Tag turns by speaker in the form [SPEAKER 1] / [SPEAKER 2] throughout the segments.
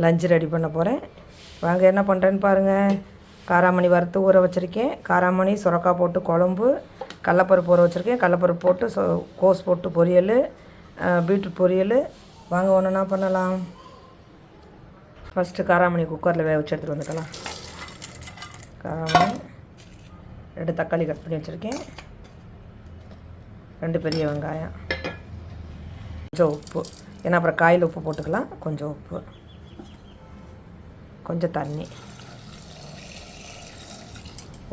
[SPEAKER 1] Lunch ready பண்ண போகிறேன். வாங்க என்ன பண்ணுறேன்னு பாருங்கள். காராமணி வறுத்து ஊற வச்சுருக்கேன். காராமணி சுரக்காய் போட்டு குழம்பு, கடலப்பருப்பு ஊற வச்சுருக்கேன். கடலப்பருப்பு போட்டு கோஸ் போட்டு பொரியல், பீட்ரூட் பொரியல். வாங்க ஒன்றுனா பண்ணலாம். ஃபஸ்ட்டு காராமணி குக்கரில் வேக வச்சு எடுத்துகிட்டு வந்துக்கலாம். காராமணி 2 தக்காளி கட் பண்ணி வச்சுருக்கேன், 2 பெரிய வெங்காயம், கொஞ்சம் உப்பு, ஏன்னா அப்புறம் காயில் உப்பு போட்டுக்கலாம். கொஞ்சம் உப்பு, கொஞ்சம் தண்ணி,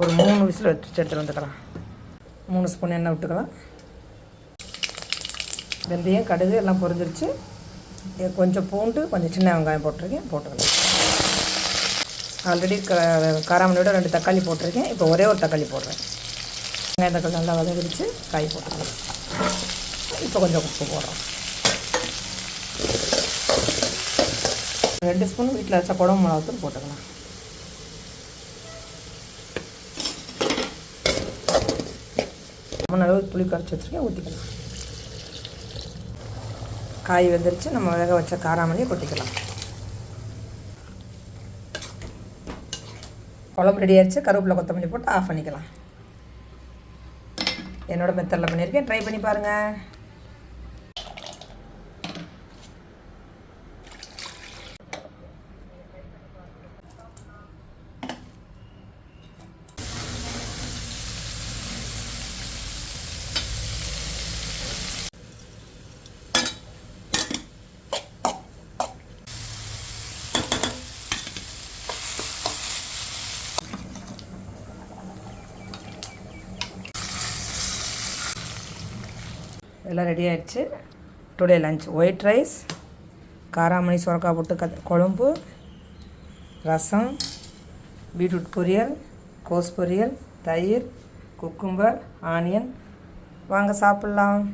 [SPEAKER 1] ஒரு 3 விசில் வச்சு எடுத்துகிட்டு வந்துக்கலாம். 3 ஸ்பூன் எண்ணெய் விட்டுக்கலாம். வெந்தயம், கடுகு எல்லாம் பொரிஞ்சிருச்சு. கொஞ்சம் பூண்டு, கொஞ்சம் சின்ன வெங்காயம் போட்டிருக்கேன், போட்டுக்கலாம். ஆல்ரெடி காராமணியோட 2 தக்காளி போட்டிருக்கேன். இப்போ ஒரே ஒரு தக்காளி போடுறேன். வெங்காயம் தக்காளி நல்லா வதங்கிடுச்சு. காய் போட்டுக்கலாம். இப்போ கொஞ்சம் உப்பு போடுறோம். 2 ஸ்பூன் வீட்டில் வச்ச குழம்பு மிளகாத்தூள் போட்டுக்கலாம். அளவு புளி கரைச்சி வச்சுருக்கேன், ஊற்றிக்கலாம். காய் வெந்துருச்சு. நம்ம வேக வச்ச காராமணியை கொட்டிக்கலாம். குழம்பு ரெடி ஆயிடுச்சு. கருவேப்பிலை கொத்தமல்லி போட்டு ஆஃப் பண்ணிக்கலாம். என்னோடய மெத்தடில் பண்ணியிருக்கேன், ட்ரை பண்ணி பாருங்கள். எல்லாம் ரெடி ஆகிடுச்சு. டுடே லஞ்ச் ஒயிட் ரைஸ், காராமணி சுரக்காய் போட்டு குழம்பு, ரசம், பீட்ரூட் பொரியல், கோஸ் பொரியல், தயிர், குக்கும்பர், ஆனியன். வாங்க சாப்பிட்லாம்.